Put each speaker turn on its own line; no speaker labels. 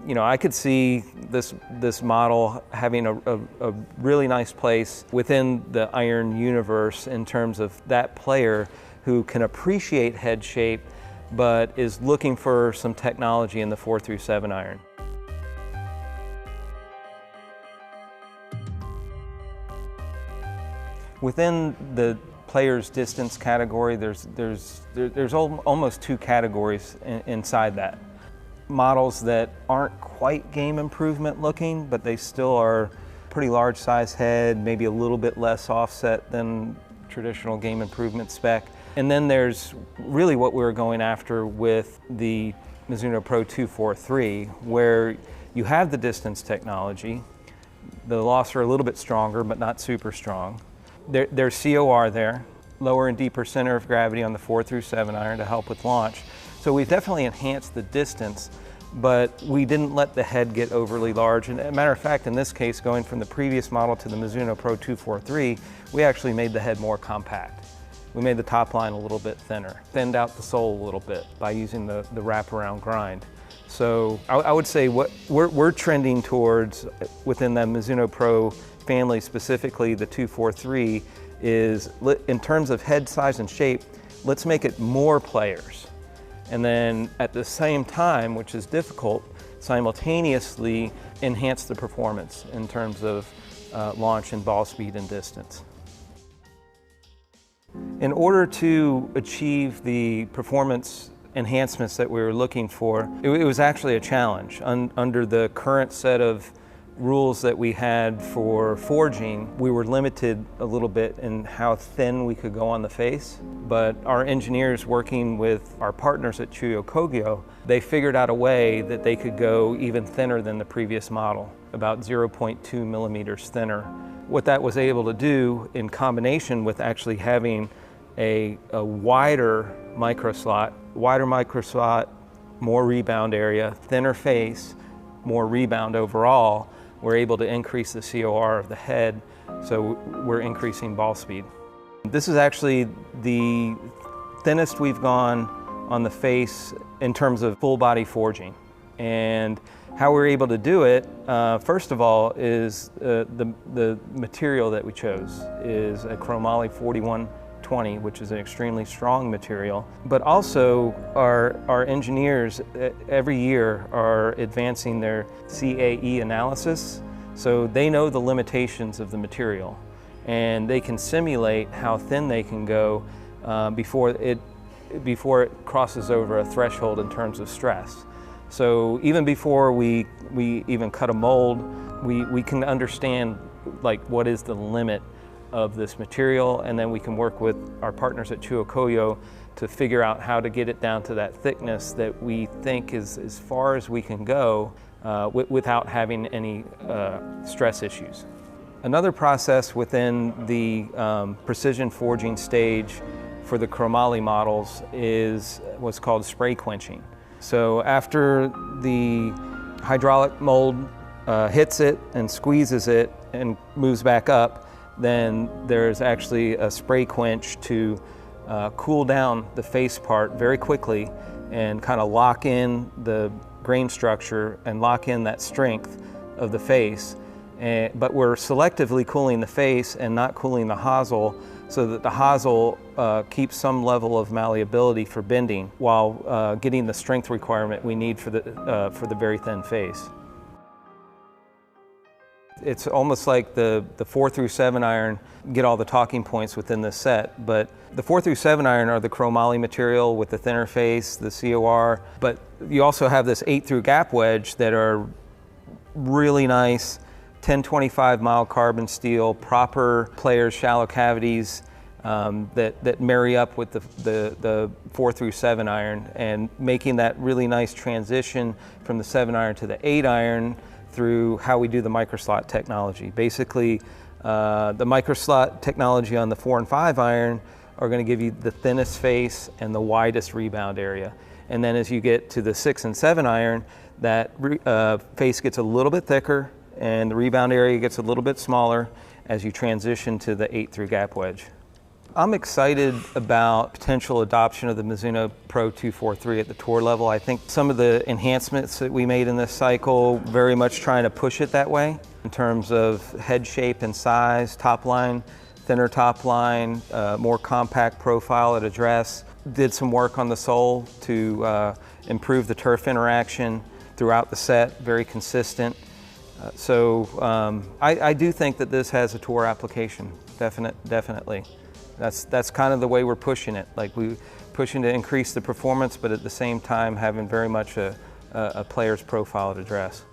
You know, I could see this model having a really nice place within the iron universe in terms of that player who can appreciate head shape but is looking for some technology in the 4-7 iron. Within the player's distance category, there's almost two categories inside that. Models that aren't quite game improvement looking, but they still are pretty large size head, maybe a little bit less offset than traditional game improvement spec. And then there's really what we were going after with the Mizuno Pro 243, where you have the distance technology. The lofts are a little bit stronger, but not super strong. There's COR there, lower and deeper center of gravity on the 4-7 iron to help with launch. So we've definitely enhanced the distance, but we didn't let the head get overly large. And as a matter of fact, in this case, going from the previous model to the Mizuno Pro 243, we actually made the head more compact. We made the top line a little bit thinner, thinned out the sole a little bit by using the wraparound grind. So I would say what we're trending towards within the Mizuno Pro family, specifically the 243, is in terms of head size and shape, let's make it more players. And then at the same time, which is difficult, simultaneously enhance the performance in terms of launch and ball speed and distance. In order to achieve the performance enhancements that we were looking for, it was actually a challenge. Under the current set of rules that we had for forging, we were limited a little bit in how thin we could go on the face, but our engineers working with our partners at Chuyo Kogyo, they figured out a way that they could go even thinner than the previous model, about 0.2 millimeters thinner. What that was able to do in combination with actually having a wider micro slot, more rebound area, thinner face, more rebound overall, we're able to increase the COR of the head, so we're increasing ball speed. This is actually the thinnest we've gone on the face in terms of full body forging. And how we're able to do it, first of all, is the material that we chose is a chromoly 4120, which is an extremely strong material. But also our engineers every year are advancing their CAE analysis, so they know the limitations of the material and they can simulate how thin they can go before it crosses over a threshold in terms of stress. So even before we even cut a mold, we can understand like what is the limit of this material, and then we can work with our partners at Chuyo Kogyo to figure out how to get it down to that thickness that we think is as far as we can go without having any stress issues. Another process within the precision forging stage for the chromoly models is what's called spray quenching. So after the hydraulic mold hits it and squeezes it and moves back up, then there's actually a spray quench to cool down the face part very quickly and kind of lock in the grain structure and lock in that strength of the face. But we're selectively cooling the face and not cooling the hosel, so that the hosel keeps some level of malleability for bending while getting the strength requirement we need for the very thin face. It's almost like the 4-7 iron get all the talking points within this set, but the 4-7 iron are the chromoly material with the thinner face, the COR, but you also have this 8-through gap wedge that are really nice 1025 mild carbon steel, proper players shallow cavities that marry up with the 4-7 iron, and making that really nice transition from the 7 iron to the 8 iron through how we do the microslot technology. Basically, the microslot technology on the 4 and 5 iron are going to give you the thinnest face and the widest rebound area. And then as you get to the 6 and 7 iron, that face gets a little bit thicker and the rebound area gets a little bit smaller as you transition to the 8-through gap wedge. I'm excited about potential adoption of the Mizuno Pro 243 at the tour level. I think some of the enhancements that we made in this cycle, very much trying to push it that way in terms of head shape and size, top line, thinner top line, more compact profile at address. Did some work on the sole to improve the turf interaction throughout the set, very consistent. I do think that this has a tour application, definitely. That's kind of the way we're pushing it. Like we're pushing to increase the performance, but at the same time having very much a player's profile at address.